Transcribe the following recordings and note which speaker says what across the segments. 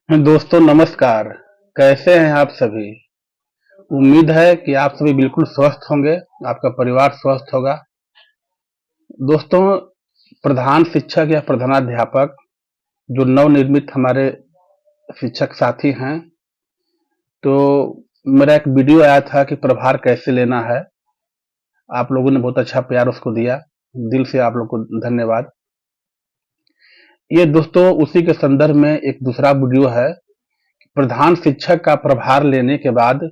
Speaker 1: दोस्तों नमस्कार। कैसे हैं आप सभी। उम्मीद है कि आप सभी बिल्कुल स्वस्थ होंगे, आपका परिवार स्वस्थ होगा। दोस्तों, प्रधान शिक्षक या प्रधानाध्यापक जो नवनिर्मित हमारे शिक्षक साथी हैं, तो मेरा एक वीडियो आया था कि प्रभार कैसे लेना है। आप लोगों ने बहुत अच्छा प्यार उसको दिया, दिल से आप लोग को धन्यवाद। ये दोस्तों उसी के संदर्भ में एक दूसरा वीडियो है। प्रधान शिक्षक का प्रभार लेने के बाद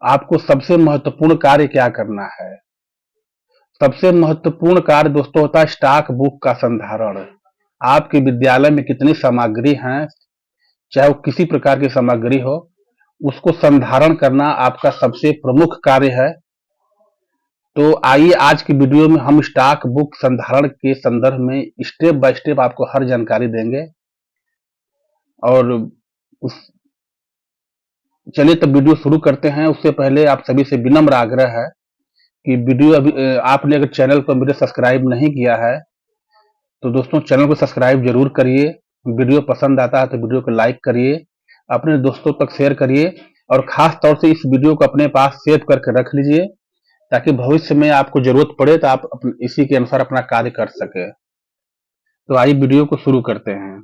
Speaker 1: आपको सबसे महत्वपूर्ण कार्य क्या करना है। सबसे महत्वपूर्ण कार्य दोस्तों होता है स्टॉक बुक का संधारण। आपके विद्यालय में कितनी सामग्री हैं, चाहे वो किसी प्रकार की सामग्री हो, उसको संधारण करना आपका सबसे प्रमुख कार्य है। तो आइए आज की वीडियो में हम स्टॉक बुक संधारण के संदर्भ में स्टेप बाय स्टेप आपको हर जानकारी देंगे। और उस चलिए तो वीडियो शुरू करते हैं। उससे पहले आप सभी से विनम्र आग्रह है कि वीडियो अभी आपने अगर चैनल को मेरे सब्सक्राइब नहीं किया है तो दोस्तों चैनल को सब्सक्राइब जरूर करिए। वीडियो पसंद आता है तो वीडियो को लाइक करिए, अपने दोस्तों तक शेयर करिए और खास तौर से इस वीडियो को अपने पास सेव करके रख लीजिए ताकि भविष्य में आपको जरूरत पड़े तो आप इसी के अनुसार अपना कार्य कर सके। तो आइए वीडियो को शुरू करते हैं।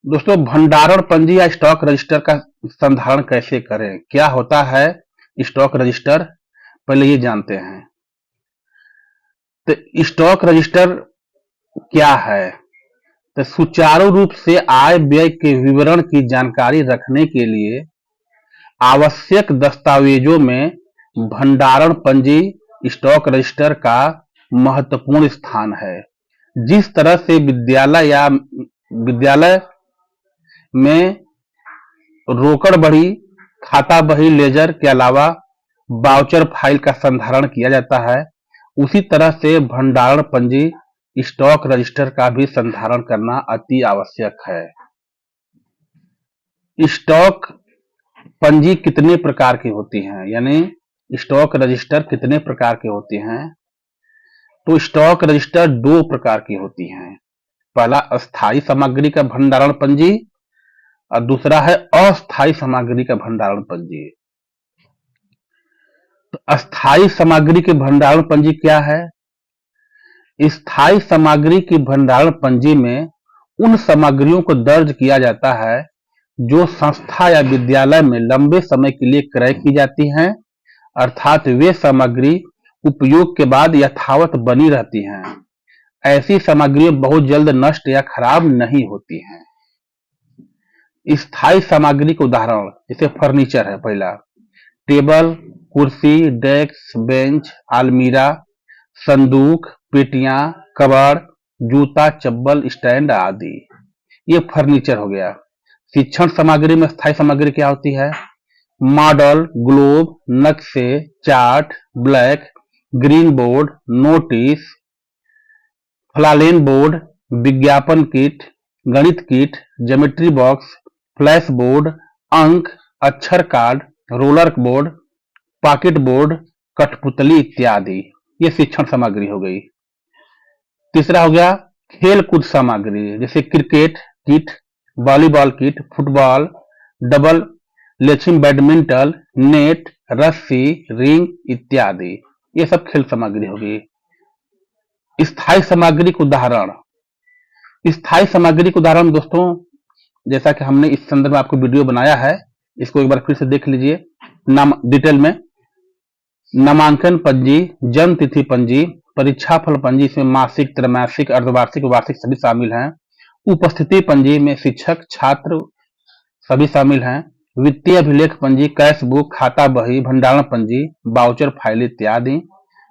Speaker 1: दोस्तों, भंडारण पंजी या स्टॉक रजिस्टर का संधारण कैसे करें, क्या होता है स्टॉक रजिस्टर, पहले ये जानते हैं। तो स्टॉक रजिस्टर क्या है। तो सुचारू रूप से आय व्यय के विवरण की जानकारी रखने के लिए आवश्यक दस्तावेजों में भंडारण पंजी स्टॉक रजिस्टर का महत्वपूर्ण स्थान है। जिस तरह से विद्यालय में रोकड़ बही, खाता बही, लेजर के अलावा वाउचर फाइल का संधारण किया जाता है, उसी तरह से भंडारण पंजी स्टॉक रजिस्टर का भी संधारण करना अति आवश्यक है। स्टॉक पंजी कितने प्रकार की होती हैं, यानी स्टॉक रजिस्टर कितने प्रकार की होती हैं। तो स्टॉक रजिस्टर दो प्रकार की होती हैं। पहला अस्थायी सामग्री का भंडारण पंजी और दूसरा है अस्थायी सामग्री का भंडारण पंजी। तो अस्थायी सामग्री के भंडारण पंजी क्या है। स्थायी सामग्री की भंडारण पंजी में उन सामग्रियों को दर्ज किया जाता है जो संस्था या विद्यालय में लंबे समय के लिए क्रय की जाती हैं, अर्थात वे सामग्री उपयोग के बाद यथावत बनी रहती हैं। ऐसी सामग्री बहुत जल्द नष्ट या खराब नहीं होती हैं। स्थायी सामग्री के उदाहरण जैसे फर्नीचर है, पहला टेबल, कुर्सी, डेस्क, बेंच, अलमीरा, संदूक, पेटियां, कबर्ड, जूता, चप्पल, स्टैंड आदि, ये फर्नीचर हो गया। शिक्षण सामग्री में स्थायी सामग्री क्या होती है। मॉडल, ग्लोब, नक्शे, chart, black, green board, notice, flannel board, विज्ञापन किट, गणित kit, geometry box, flash board, अंक, अक्षर card, roller board, pocket board, कठपुतली इत्यादि, ये शिक्षण सामग्री हो गई। तीसरा हो गया खेल कूद सामग्री, जैसे cricket kit, volleyball kit, football, double latching, badminton, net, रस्सी, रिंग इत्यादि, ये सब खेल सामग्री होगी। स्थायी सामग्री के उदाहरण, स्थायी सामग्री के उदाहरण दोस्तों जैसा कि हमने इस संदर्भ में आपको वीडियो बनाया है, इसको एक बार फिर से देख लीजिए नाम डिटेल में। नामांकन पंजी, जन्म तिथि पंजी, परीक्षा फल पंजी, इसमें मासिक, त्रैमासिक, अर्धवार्षिक, वार्षिक सभी शामिल हैं। उपस्थिति पंजी में शिक्षक, छात्र सभी शामिल हैं। वित्तीय अभिलेख पंजी, कैश बुक, खाता बही, भंडारण पंजी, वाउचर फाइल इत्यादि।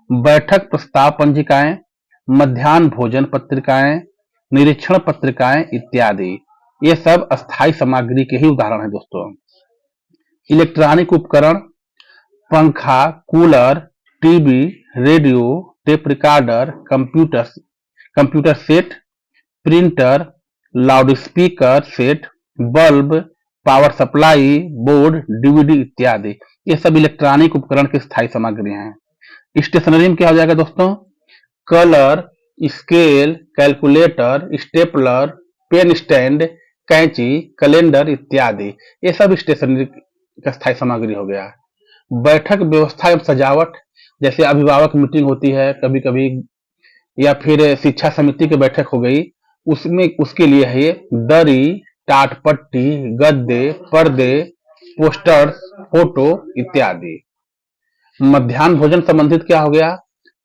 Speaker 1: बैठक प्रस्ताव पंजिकाएं, मध्याह्न भोजन पत्रिकाएं, निरीक्षण पत्रिकाएं इत्यादि, ये सब अस्थायी सामग्री के ही उदाहरण हैं दोस्तों। इलेक्ट्रॉनिक उपकरण, पंखा, cooler, TV, radio, tape recorder, computer set, printer, loudspeaker set, bulb, power supply board, DVD इत्यादि, ये सब इलेक्ट्रॉनिक उपकरण की स्थायी सामग्री हैं। स्टेशनरी में क्या हो जाएगा दोस्तों, colour, scale, calculator, stapler, pen stand, कैंची, कैलेंडर इत्यादि। ये सब स्टेशनरी का स्थायी सामग्री हो गया। बैठक व्यवस्था एवं सजावट, जैसे अभिभावक मीटिंग होती है कभी कभी, या फिर शिक्षा समिति की बैठक हो गई, उसमें उसके लिए है ये दरी, टाटपट्टी, गद्दे, पर्दे, पोस्टर्स, फोटो इत्यादि। मध्याह्न भोजन संबंधित क्या हो गया?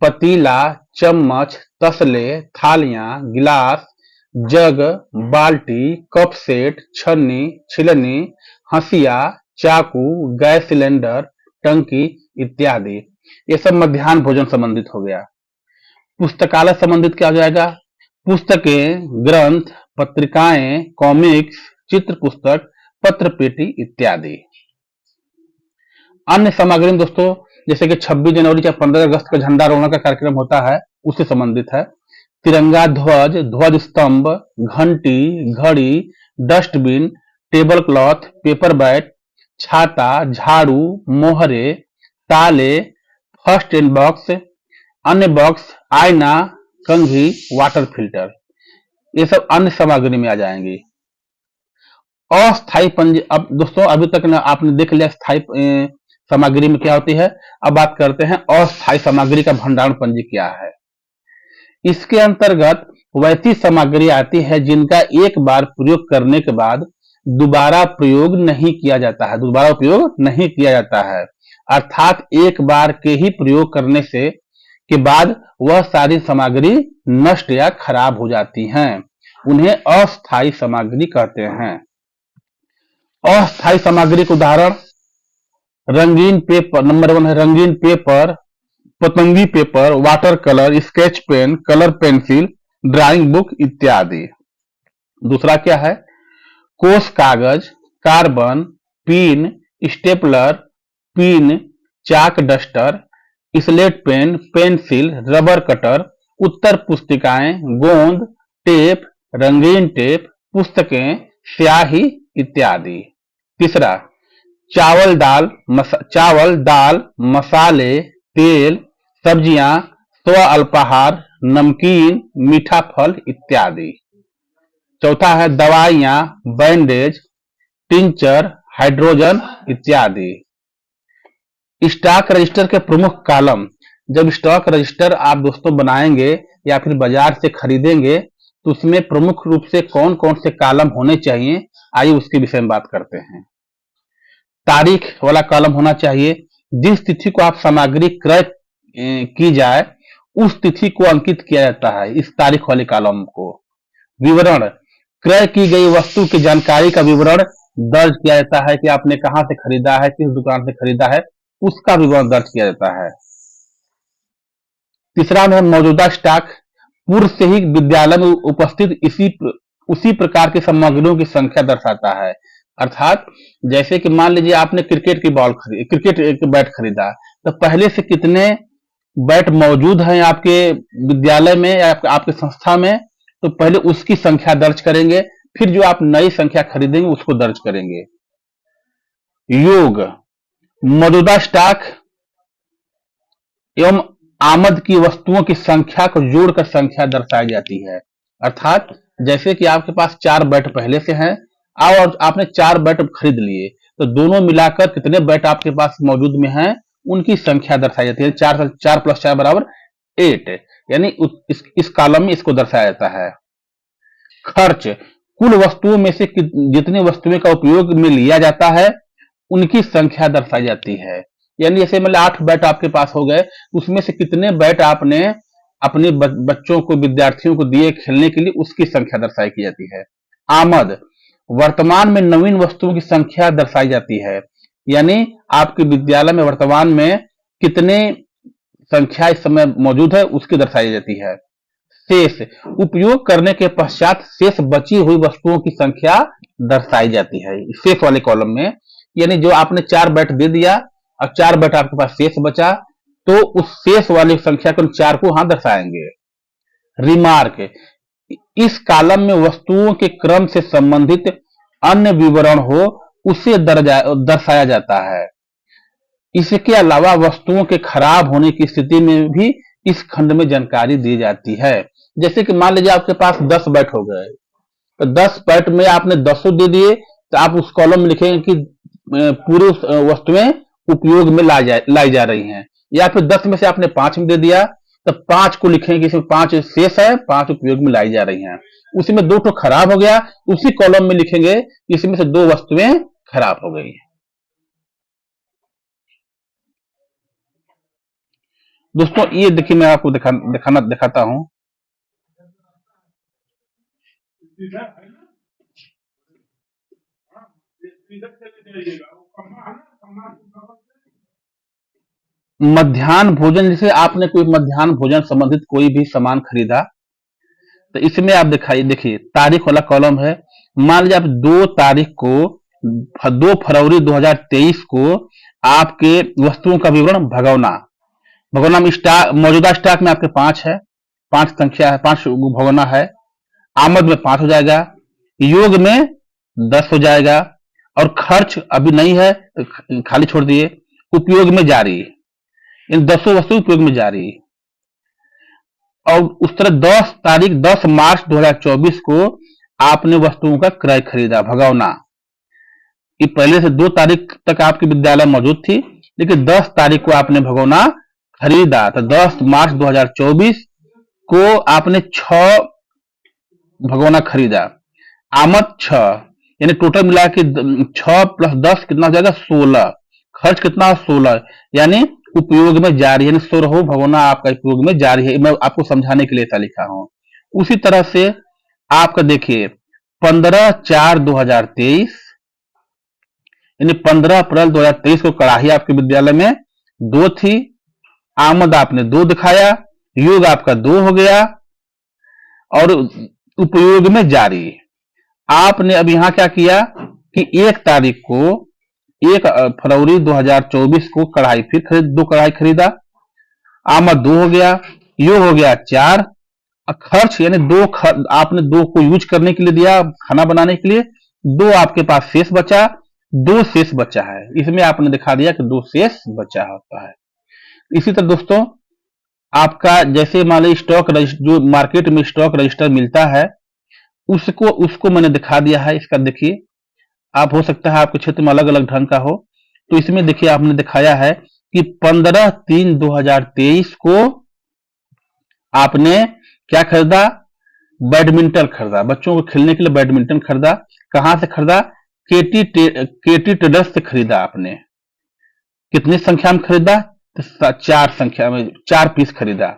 Speaker 1: पतीला, चम्मच, तसले, थालियां, गिलास, जग, बाल्टी, कप सेट, छन्नी, छिलनी, हंसिया, चाकू, गैस सिलेंडर, टंकी इत्यादि। ये सब मध्याह्न भोजन संबंधित हो गया। पुस्तकालय संबंधित क्या हो जाएगा? पुस्तकें, ग्रंथ, पत्रिकाएं, कॉमिक्स, चित्र पुस्तक, पत्र पेटी इत्यादि। अन्य सामग्री में दोस्तों, जैसे कि 26 जनवरी या 15 अगस्त का झंडारोहण का कार्यक्रम होता है, उससे संबंधित है। तिरंगा ध्वज, ध्वज स्तंभ, घंटी, घड़ी, dustbin, table cloth, paper bat, छाता, झाड़ू, मोहरे, ताले, फर्स्ट एड बॉक्स, अन्य बॉक्स, आईना, कंघी, वाटर फिल्टर, ये सब अन्य सामग्री में आ जाएंगी। अस्थायी पंजी, अब दोस्तों अभी तक ना आपने देख लिया स्थायी सामग्री में क्या होती है। अब बात करते हैं अस्थायी सामग्री का भंडारण पंजी क्या है। इसके अंतर्गत वैसी सामग्री आती है जिनका एक बार प्रयोग करने के बाद दोबारा प्रयोग नहीं किया जाता है, दोबारा उपयोग नहीं किया जाता है, अर्थात एक बार के ही प्रयोग करने से के बाद वह सारी सामग्री नष्ट या खराब हो जाती हैं, उन्हें अस्थायी सामग्री कहते हैं। अस्थायी सामग्री के उदाहरण रंगीन पेपर, नंबर 1 है रंगीन पेपर, पतंगी paper, water colour, sketch pen, colour pencil, drawing book इत्यादि। दूसरा क्या है? कोस कागज, carbon, pin, stapler, pin, chalk duster, slate pen, pencil, rubber cutter, उत्तर पुस्तिकाएं, गोंद, टेप, रंगीन टेप, पुस्तकें, स्याही इत्यादि। तीसरा चावल दाल, मसाले, तेल, सब्जियां, स्व अल्पाहार, नमकीन, मीठा फल इत्यादि। चौथा है दवाइयां, बैंडेज, टिंचर, हाइड्रोजन इत्यादि। स्टॉक रजिस्टर के प्रमुख कॉलम, जब स्टॉक रजिस्टर आप दोस्तों बनाएंगे या फिर बाजार से खरीदेंगे तो उसमें प्रमुख रूप से कौन कौन से कॉलम होने चाहिए, आइए उसके विषय में बात करते हैं। तारीख वाला कॉलम होना चाहिए, जिस तिथि को आप सामग्री क्रय की जाए उस तिथि को अंकित किया जाता है इस तारीख वाले कॉलम को। विवरण, क्रय की गई वस्तु की जानकारी का विवरण दर्ज किया जाता है कि आपने कहां से खरीदा है, किस दुकान से खरीदा है, उसका विवरण दर्ज किया जाता है। तीसरा में मौजूदा स्टॉक, पूर्व से ही विद्यालय में उपस्थित उसी प्रकार की सामग्रियों की संख्या दर्शाता है। अर्थात जैसे कि मान लीजिए आपने क्रिकेट की बैट खरीदा, तो पहले से कितने बैट मौजूद हैं आपके विद्यालय में या आपके संस्था में, तो पहले उसकी संख्या दर्ज करेंगे, फिर जो आप नई संख्या खरीदेंगे उसको दर्ज करेंगे। योग, मौजूदा स्टॉक एवं आमद की वस्तुओं की संख्या को जोड़कर संख्या दर्शाई जाती है। अर्थात जैसे कि आपके पास 4 बैट पहले से हैं और आपने 4 बैट खरीद लिए, तो दोनों मिलाकर कितने बैट आपके पास मौजूद में हैं उनकी संख्या दर्शाई जाती है। 4 + 4 = 8, यानी इस कॉलम में इसको दर्शाया जाता है। खर्च, कुल वस्तुओं में से जितनी वस्तुएं का उपयोग में लिया जाता है उनकी संख्या दर्शाई जाती है। यानी जैसे मतलब 8 बैट आपके पास हो गए, उसमें से कितने बैट आपने अपने बच्चों को, विद्यार्थियों को दिए खेलने के लिए, उसकी संख्या दर्शाई की जाती है। आमद, वर्तमान में नवीन वस्तुओं की संख्या दर्शाई जाती है, यानी आपके विद्यालय में वर्तमान में कितने संख्या इस समय मौजूद है उसकी दर्शाई जाती है। शेष, उपयोग करने के पश्चात शेष बची हुई वस्तुओं की संख्या दर्शाई जाती है शेष वाले कॉलम में। यानी जो आपने 4 बैट दे दिया और 4 बैट आपके पास शेष बचा, तो उस शेष वाली संख्या को 4 को वहां दर्शाएंगे। रिमार्क, इस कॉलम में वस्तुओं के क्रम से संबंधित अन्य विवरण हो उसे दर्शाया जाता है। इसके अलावा वस्तुओं के खराब होने की स्थिति में भी इस खंड में जानकारी दी जाती है। जैसे कि मान लीजिए आपके पास 10 बैट हो गए, तो 10 बैट में आपने 10 दे दिए, तो आप उस कॉलम में लिखेंगे कि पूरी वस्तुएं उपयोग में लाई जा रही हैं। या फिर 10 में से आपने 5 में दे दिया, तो 5 को लिखेंगे कि इसमें 5 शेष है, 5 उपयोग में लाई जा रही हैं। उसी में 2 तो खराब हो गया, उसी कॉलम में लिखेंगे इसमें से 2 वस्तुएं खराब हो गई। दोस्तों ये देखिए, मैं आपको दिखाता हूं। मध्याह्न भोजन, जैसे आपने कोई मध्याह्न भोजन संबंधित कोई भी सामान खरीदा, तो इसमें आप दिखाइए, देखिए तारीख वाला कॉलम है। मान लीजिए आप 2 तारीख को 2 फरवरी 2023 को आपके वस्तुओं का विवरण भगौना भगोना में स्टॉक, मौजूदा स्टॉक में आपके 5 है, 5 संख्या है, 5 भगोना है। आमद में 5 हो जाएगा, योग में 10 हो जाएगा, और खर्च अभी नहीं है तो खाली छोड़ दिए। उपयोग में जारी, इन 10 वस्तु उपयोग में जारी। और उस तरह 10 तारीख 10 मार्च 2024 को आपने वस्तुओं का क्रय खरीदा भगौना। ये पहले से 2 तारीख तक आपके विद्यालय मौजूद थी, लेकिन 10 तारीख को आपने भगौना खरीदा, तो 10 मार्च 2024 को आपने 6 भगोना खरीदा। आमद 6, यानी टोटल मिला के 6 + 10 कितना हो जाएगा, 16। खर्च कितना, 16, यानी उपयोग में जारी, यानी 16 भगोना आपका उपयोग में जारी है। मैं आपको समझाने के लिए ऐसा लिखा हूं। उसी तरह से आपका देखिए 15/4/2023, यानी 15 अप्रैल 2023 को कड़ाही आपके विद्यालय में 2 थी। आमद आपने 2 दिखाया, योग आपका 2 हो गया, और उपयोग में जारी। आपने अब यहां क्या किया कि 1 तारीख को 1 फरवरी 2024 को कढ़ाई फिर 2 कढ़ाई खरीदा। आमद 2 हो गया, योग हो गया 4, खर्च यानी 2 आपने 2 को यूज करने के लिए दिया, खाना बनाने के लिए। 2 आपके पास शेष बचा, 2 शेष बचा है, इसमें आपने दिखा दिया कि 2 शेष बचा होता है। इसी तरह दोस्तों आपका जैसे मान लीजिए स्टॉक रजिस्टर, जो मार्केट में स्टॉक रजिस्टर मिलता है, उसको मैंने दिखा दिया है। इसका देखिए, आप हो सकता है आपके क्षेत्र में अलग अलग ढंग का हो, तो इसमें देखिए आपने दिखाया है कि 15/3/2023 को आपने क्या खरीदा, बैडमिंटन खरीदा, बच्चों को खेलने के लिए बैडमिंटन खरीदा। कहां से खरीदा, केटी ट्रेडर्स से खरीदा। आपने कितनी संख्या में खरीदा, तो 4 संख्या में 4 पीस खरीदा।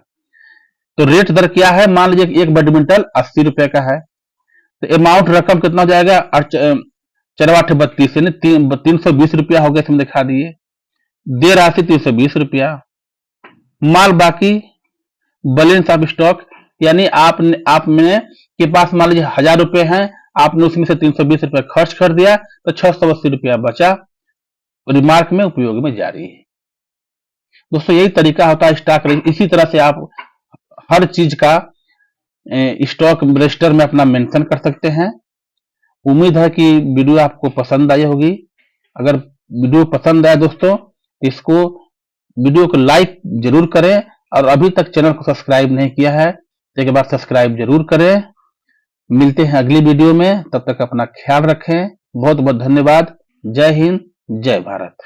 Speaker 1: तो रेट दर क्या है, मान लीजिए एक बैडमिंटन 80 रुपए का है, तो अमाउंट रकम कितना हो जाएगा, 4/8/32, यानी 320 रुपया हो गया, इसमें दिखा दिए। दे राशि 320 रुपया। माल बाकी, बैलेंस ऑफ स्टॉक, यानी आपने के पास मान लीजिए 1000 रुपए हैं, आपने उसमें से 320 रुपया खर्च कर दिया, तो 680 रुपया बचा, रिमार्क में उपयोग में जारी है। दोस्तों यही तरीका होता है स्टॉक रजिस्टर। इसी तरह से आप हर चीज का स्टॉक रजिस्टर में अपना मेंशन कर सकते हैं। उम्मीद है कि वीडियो आपको पसंद आई होगी। अगर वीडियो पसंद आए दोस्तों, इसको वीडियो को लाइक जरूर करें, और अभी तक चैनल को सब्सक्राइब नहीं किया है तो एक बार सब्सक्राइब जरूर करें। मिलते हैं अगली वीडियो में, तब तक अपना ख्याल रखें। बहुत बहुत धन्यवाद। जय हिंद, जय भारत।